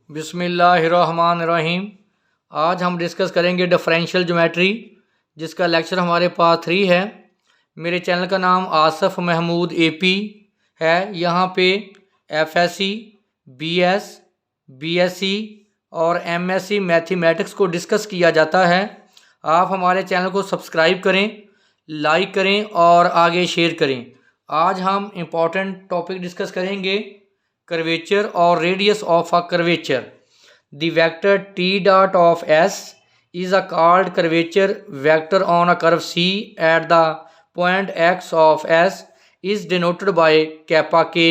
बिस्मिल्लाहिर्रहमानिर्रहीम। आज हम डिस्कस करेंगे डिफरेंशियल ज्योमेट्री, जिसका लेक्चर हमारे पास 3 है। मेरे चैनल का नाम आसफ़ महमूद AP है। यहाँ पे FSC, BS, BSc और MSc मैथमेटिक्स को डिस्कस किया जाता है। आप हमारे चैनल को सब्सक्राइब करें, लाइक करें और आगे शेयर करें। आज हम इम्पॉर्टेंट टॉपिक डिस्कस करेंगे, कर्वेचर और radius of a curvature. The vector t dot of s is a called curvature vector on a curve C at the point x of s is denoted by kappa k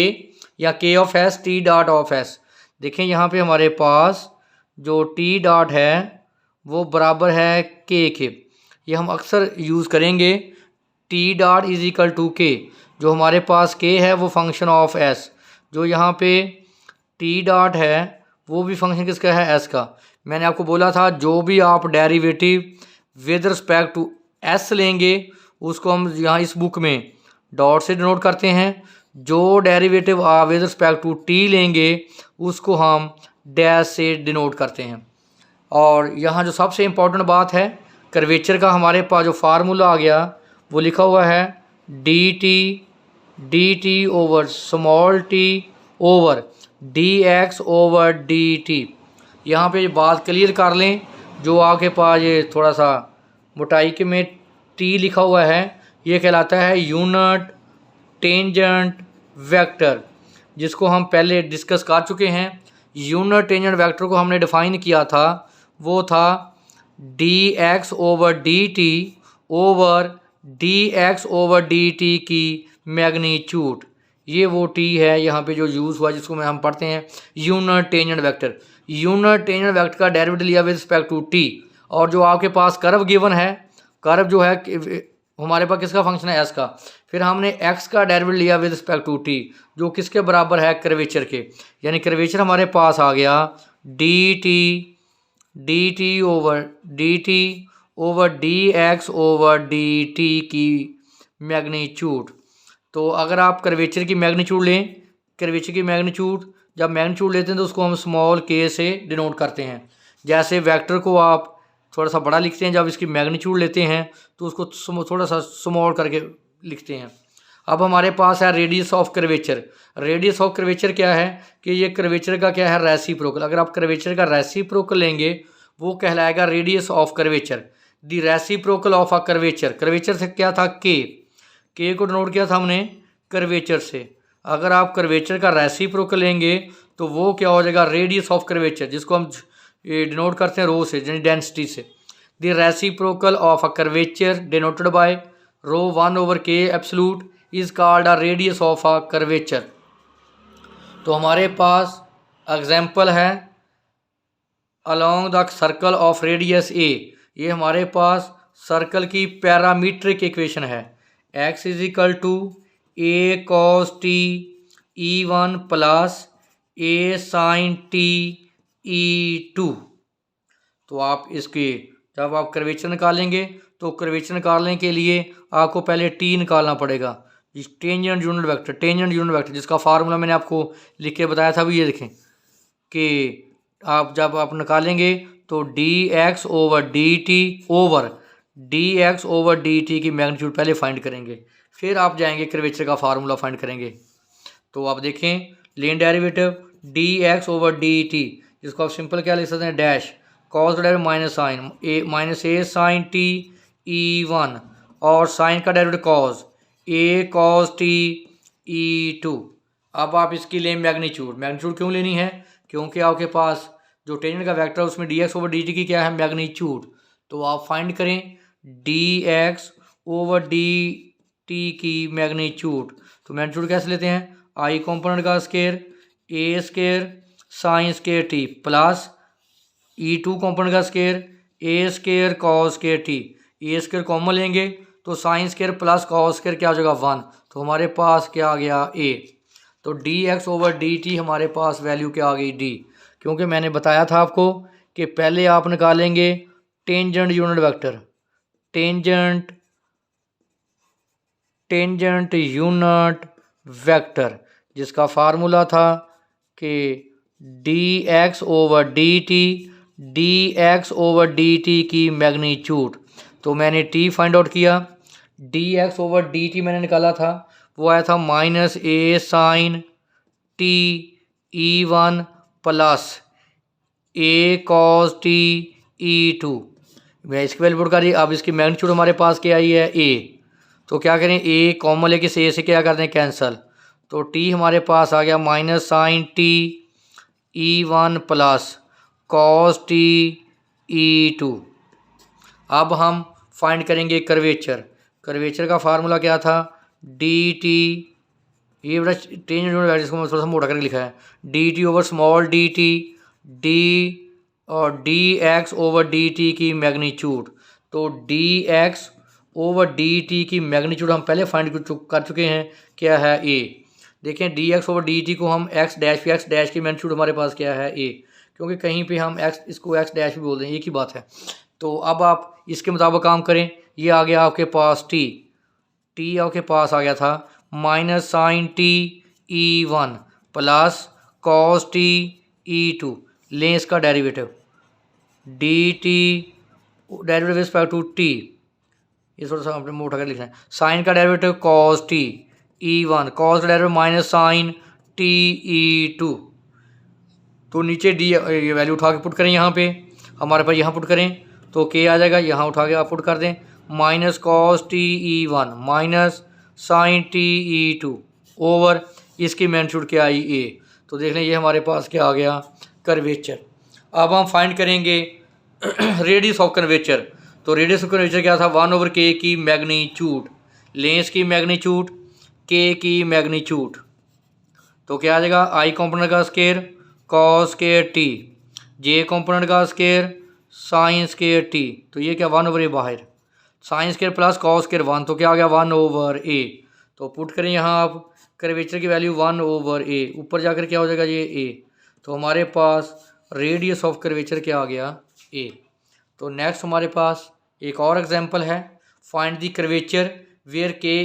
या k of s t dot of s। देखें यहाँ पे हमारे पास जो t dot है वो बराबर है k के। ये हम अक्सर यूज़ करेंगे। t dot is equal to k, जो हमारे पास k है वो फंक्शन ऑफ s, जो यहाँ पे t डॉट है वो भी फंक्शन किसका है, s का। मैंने आपको बोला था जो भी आप derivative with respect to s लेंगे उसको हम यहाँ इस बुक में डॉट से डिनोट करते हैं। जो डेरिवेटिव आप विद रिस्पेक्ट टू t लेंगे उसको हम डैश से डिनोट करते हैं। और यहाँ जो सबसे इम्पोर्टेंट बात है, कर्वेचर का हमारे पास जो फार्मूला आ गया वो लिखा हुआ है dt over small t over dx over dt। यहाँ पे बात क्लियर कर लें, जो आपके पास ये थोड़ा सा मोटाई के में t लिखा हुआ है ये कहलाता है यूनिट टेंजेंट वेक्टर, जिसको हम पहले डिस्कस कर चुके हैं। यूनिट टेंजेंट वेक्टर को हमने डिफाइन किया था, वो था dx over dt over dx over dt की मैग्नीट्यूड। ये वो t है यहाँ पे जो यूज़ हुआ, जिसको हम पढ़ते हैं unit tangent vector. Unit tangent vector का डेरिवेटिव लिया विद रिस्पेक्ट टू t, और जो आपके पास कर्व गिवन है, कर्व जो है हमारे पास किसका फंक्शन है, s का। फिर हमने x का डेरिवेटिव लिया विद रिस्पेक्ट टू t, जो किसके बराबर है, कर्वेचर के। यानी कर्वेचर हमारे पास आ गया dt over dx over dt की मैग्नीट्यूड। तो अगर आप कर्वेचर की मैग्नीट्यूड लें, कर्वेचर की मैग्नीट्यूड जब मैग्नीट्यूड लेते हैं तो उसको हम स्मॉल k से डिनोट करते हैं। जैसे वेक्टर को आप थोड़ा सा बड़ा लिखते हैं, जब इसकी मैग्नीट्यूड लेते हैं तो उसको थोड़ा सा स्मॉल करके लिखते हैं। अब हमारे पास है radius of curvature. Radius of curvature क्या है कि ये कर्वेचर का क्या है, रेसिप्रोकल। अगर आप कर्वेचर का रेसिप्रोकल लेंगे वो कहलाएगा radius of curvature. The reciprocal of a curvature, curvature से क्या था, के को डिनोट किया था हमने कर्वेचर से। अगर आप कर्वेचर का रेसिप्रोकल लेंगे तो वो क्या हो जाएगा, रेडियस ऑफ कर्वेचर, जिसको हम डिनोट करते हैं रो से, यानी डेंसिटी से। The reciprocal of a curvature denoted by rho 1 over k absolute is called a radius of a curvature. तो हमारे पास एग्जाम्पल है along the circle of radius a। ये हमारे पास सर्कल की पैरामीट्रिक इक्वेशन है। x is equal to a cos t e1 plus a sin t e2। तो आप इसके जब आप कर्वेचर निकालेंगे तो कर्वेचर निकालने के लिए आपको पहले t निकालना पड़ेगा, tangent unit vector. Tangent unit vector जिसका फार्मूला मैंने आपको लिख के बताया था, भी ये देखें कि आप जब आप निकालेंगे तो dx ओवर dt की मैग्नीट्यूड पहले फाइंड करेंगे, फिर आप जाएंगे कर्वेचर का फार्मूला फाइंड करेंगे। तो आप देखें लेन डेरिवेटिव dx ओवर dt, जिसको आप सिंपल क्या लिख सकते हैं, डैश कॉस का derivative minus a sine t e1 और साइन का derivative cos a cos t e2। अब आप इसकी लें मैग्नीट्यूड क्यों लेनी है, क्योंकि आपके पास जो टेंजेंट का वेक्टर है उसमें dx ओवर dt की क्या है, मैग्नीट्यूड। तो आप फाइंड करें dx ओवर dt की मैग्नीट्यूड। तो मैग्नीट्यूड कैसे लेते हैं, i कॉम्पोनेंट का square a square sine square t plus e2 component का square a square cos square t। a square common लेंगे तो sine square plus cos square क्या हो जाएगा, 1। तो हमारे पास क्या आ गया, a। तो dx ओवर dt हमारे पास वैल्यू क्या आ गई, d। क्योंकि मैंने बताया था आपको कि पहले आप निकालेंगे tangent unit vector, tangent unit vector, जिसका फार्मूला था कि dx/dt की मैग्नीट्यूड। तो मैंने t फाइंड आउट किया, dx/dt मैंने निकाला था, वो आया था -a sin t e1 plus a cos t e2। मैं इसकी वैल्यू पुट कर दी। अब इसकी मैग्नीट्यूड हमारे पास क्या आई है, a। तो क्या करें, a कॉमन लेके a से क्या कर दें, कैंसल। तो t हमारे पास आ गया -sin t e1 plus cos t e2। अब हम फाइंड करेंगे कर्वेचर। कर्वेचर का फार्मूला क्या था, dt, ये बड़ा टेंजेंट वेक्टर, इसको मैं थोड़ा सा मोटा करके लिखा है, dt over small dt d और dx/dt की मैग्नीट्यूड। तो dx/dt की मैग्नीट्यूड हम पहले फाइंड कर चुके हैं, क्या है, a। देखें dx/dt को हम x डैश की मैग्नीट्यूड हमारे पास क्या है, a, क्योंकि कहीं पे हम x इसको x डैश भी बोल दें, एक ही बात है। तो अब आप इसके मुताबिक काम करें। ये आ गया आपके पास t आपके पास आ गया था -sin t e1 plus cos t e2। लें इसका derivative, dt derivative respect to t, ये थोड़ा सा आपने मोटा कर लिखना है। साइन का derivative cos t e1, cos का डेरिवेटिव -sin t e2। तो नीचे डी ये वैल्यू उठा के पुट करें, यहाँ पे हमारे पास यहाँ पुट करें तो के आ जाएगा, यहाँ उठा के आप पुट कर दें -cos t e1 -sin t e2 over इसकी मैग्नीट्यूड क्या आई, a। तो देख लें ये हमारे पास क्या आ गया, कर्वेचर। अब हम फाइंड करेंगे रेडियस ऑफ कर्वेचर। तो रेडियस ऑफ कर्वेचर क्या था, 1/k की मैग्नीट्यूड। लेंस की मैग्नीट्यूड, k की मैग्नीट्यूड, तो क्या आ जाएगा, i कॉम्पोनेंट का square cos square t, j component का स्केयर साइन स्केयर t। तो ये क्या 1/a बाहर, sign square plus cos square 1, तो क्या आ गया 1/a। तो पुट करें यहाँ आप कर्वेचर की वैल्यू 1/a, ऊपर जाकर क्या हो जाएगा ये a। तो हमारे पास रेडियस ऑफ कर्वेचर क्या आ गया, a। तो नेक्स्ट हमारे पास एक और एग्जांपल है, find the curvature where k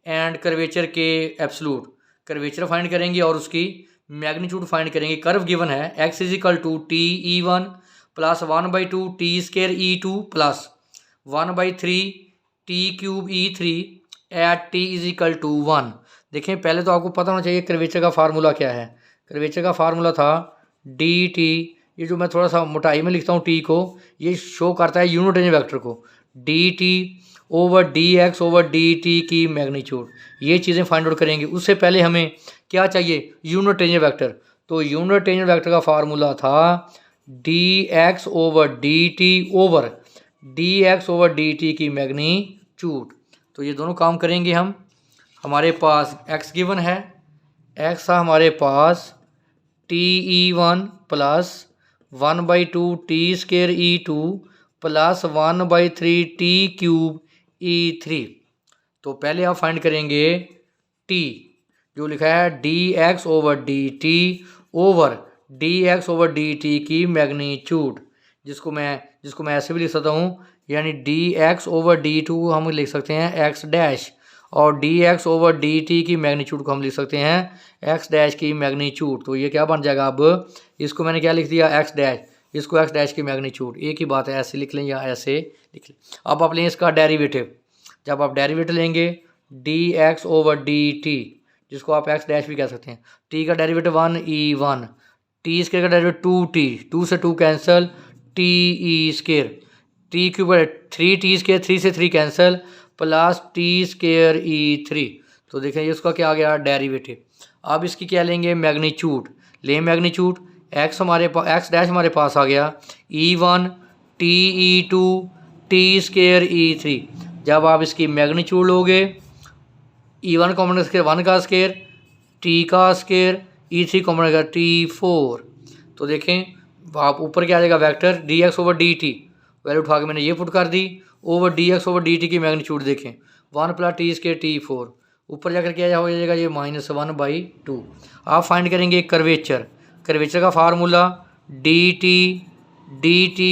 and curvature k absolute. Curvature find करेंगे और उसकी मैग्नीट्यूड फाइंड करेंगे। कर्व गिवन है x = t e1 plus 1/2 t square e2 plus 1/3 t³ e3 at t = 1। देखें पहले तो आपको पता होना चाहिए कर्वेचर का फार्मूला क्या है। कर्वेचर का फार्मूला था dt, ये जो मैं थोड़ा सा मोटाई में लिखता हूँ t को, ये शो करता है यूनिट वेक्टर को, dt/dx/dt की मैग्नीट्यूड। ये चीज़ें फाइंड आउट करेंगे। उससे पहले हमें क्या चाहिए, यूनिट वेक्टर। तो यूनिट वेक्टर का फार्मूला था dx/dt ओवर dx/dt की मैग्नीट्यूड। तो ये दोनों काम करेंगे हम। हमारे पास x गिवन है, x था हमारे पास te1 plus 1/2 t square e2 plus 1/3 t³ e3। तो पहले आप फाइंड करेंगे t, जो लिखा है dx/dt ओवर dx/dt की मैग्नीट्यूड, जिसको मैं ऐसे भी लिख सकता हूँ, यानी dx/dt हम लिख सकते हैं x डैश, और dx/dt की मैग्नीट्यूड को हम लिख सकते हैं x डैश की मैग्नीट्यूड। तो ये क्या बन जाएगा, अब इसको मैंने क्या लिख दिया, x डैश, इसको x डैश की मैग्नीट्यूड। एक ही बात है, ऐसे लिख लें या ऐसे लिख लें। अब आप लें इसका डेरिवेटिव। जब आप डेरिवेटिव लेंगे dx/dt, जिसको आप x डैश भी कह सकते हैं, t का डेरिवेटिव 1e1, t स्केयर का डेरिवेटिव 2t, 2 से 2 cancel, t e square, t³ 3t square, 3 से 3 cancel, plus t square e3। तो देखें इसका क्या आ गया, डेरिवेटिव। अब इसकी क्या लेंगे, मैग्नीट्यूड। ले मैग्नीट्यूड, x हमारे पास, x डैश हमारे पास आ गया e1 t e2 t square e3। जब आप इसकी मैग्नीट्यूड लोगे, e1 कॉम्पोनेंट स्केयर 1 का स्केयर, t का स्केयर, e3 कॉम्पोनेंट का t4। तो देखें आप ऊपर क्या आ जाएगा, वेक्टर dx/dt, वैल्यू उठा के मैंने ये पुट कर दी, ओवर dx/dt की मैग्नीट्यूड देखें 1 प्लस t स्केयर t4, ऊपर जाकर क्या हो जाएगा, ये -1/2। आप फाइंड करेंगे कर्वेचर। कर्वेचर का formula dt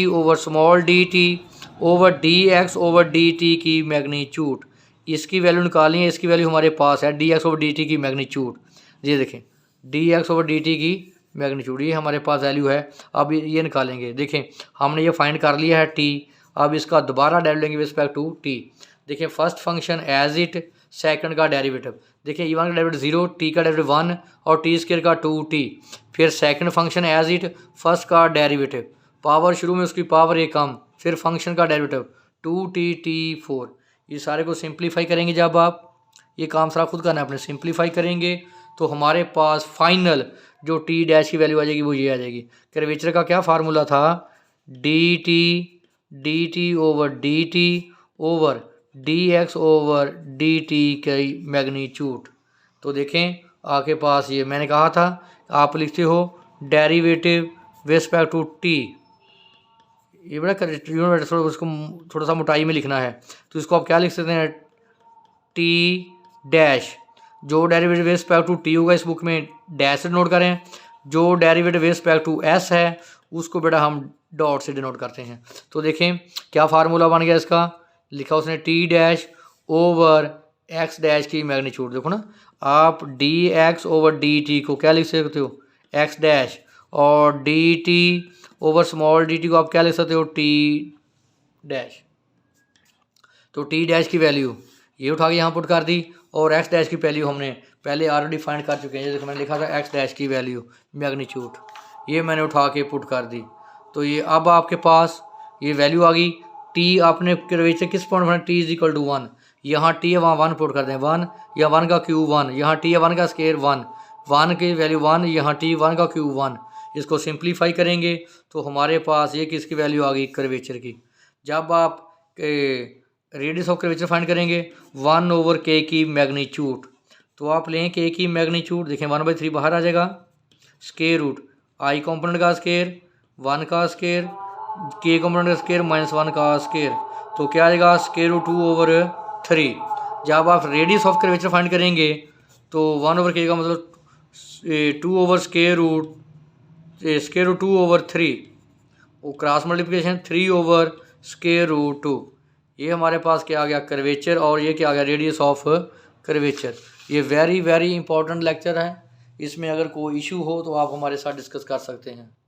over small dt over dx/dt की मैग्नीट्यूड। इसकी वैल्यू निकालें, इसकी वैल्यू हमारे पास है dx/dt की मैग्नीट्यूड। ये देखें dx/dt की मैग्नीट्यूड, ये हमारे पास वैल्यू है। अब ये निकालेंगे। देखें हमने ये फाइंड कर लिया है टी, अब इसका दोबारा डेरिवेटिव लेंगे रिस्पेक्ट टू टी। देखिए first function as it, second का डेरिवेटिव, देखिए ई वन का डेरिवेटिव 0, टी का डेरिवेटिव 1 और टी स्क्वायर का 2t। फिर second function as it, first का डेरिवेटिव, पावर शुरू में उसकी पावर एक कम, फिर फंक्शन का डेरिवेटिव 2t 4। ये सारे को सिंप्लीफाई करेंगे। जब आप ये काम सारा खुद करना है अपने, सिंप्लीफाई करेंगे तो हमारे पास फाइनल जो टी डैश की वैल्यू आ जाएगी वो ये आ जाएगी। कर्वेचर का क्या फार्मूला था, dt over dt over dx over dt की मैग्नीट्यूड। तो देखें आपके पास ये मैंने कहा था, आप लिखते हो डेरिवेटिव रिस्पेक्ट टू टी, ये बड़ा उसको थोड़ा सा मोटाई में लिखना है, तो इसको आप क्या लिख सकते हैं, टी डैश, जो डेरिवेटिव रिस्पेक्ट टू टी होगा इस बुक में डैश से डिनोट करें, जो डेरिवेटिव रिस्पेक्ट टू एस है उसको बेटा हम डॉट से डिनोट करते हैं। तो देखें क्या फार्मूला बन गया इसका, लिखा उसने T dash over x dash की मैग्नीट्यूड। देखो ना आप D x over D T को क्या लिख सकते हो, एक्स डैश, और D T over small D T को आप क्या लिख सकते हो, टी डैश। तो टी डैश की वैल्यू ये उठा के यहाँ पुट कर दी, और एक्स डैश की वैल्यू हमने पहले ऑलरेडी फाइंड कर चुके हैं। जैसे मैंने लिखा था एक्स डैश की वैल्यू मैग्नीट्यूड, ये मैंने उठा के पुट कर दी। तो ये अब आपके पास ये वैल्यू आ गई। टी आपने कर्वेचर किस पॉइंट बना, टी इज इक्वल टू 1, यहाँ टी है वहाँ 1 पुट कर दें, 1 या 1 का क्यूब 1, यहाँ टी है 1 का स्क्वायर 1, 1 की वैल्यू 1, यहाँ टी 1 का क्यूब 1। इसको सिंप्लीफाई करेंगे तो हमारे पास ये किसकी वैल्यू आ गई, कर्वेचर की। जब आप रेडियस ऑफ कर्वेचर फाइंड करेंगे 1 ओवर के की मैग्नीट्यूड, तो आप लें के की मैग्नीट्यूड, देखें 1/3 बाहर आ जाएगा, स्क्वायर रूट आई कॉम्पोनेंट का स्क्वायर 1 का स्क्वायर, के कॉम्पोनेंट का स्क्वायर -1 का स्क्वायर, तो क्या आ जाएगा स्क्वायर रूट 2/3। जब आप रेडियस ऑफ कर्वेचर फाइंड करेंगे तो 1 ओवर के का मतलब 2 ओवर स्क्वायर रूट 2/3, वो cross multiplication 3 over square root 2। ये हमारे पास क्या आ गया, कर्वेचर, और ये क्या आ गया, रेडियस ऑफ कर्वेचर। ये वेरी वेरी इंपॉर्टेंट लेक्चर है, इसमें अगर कोई इशू हो तो आप हमारे साथ डिस्कस कर सकते हैं।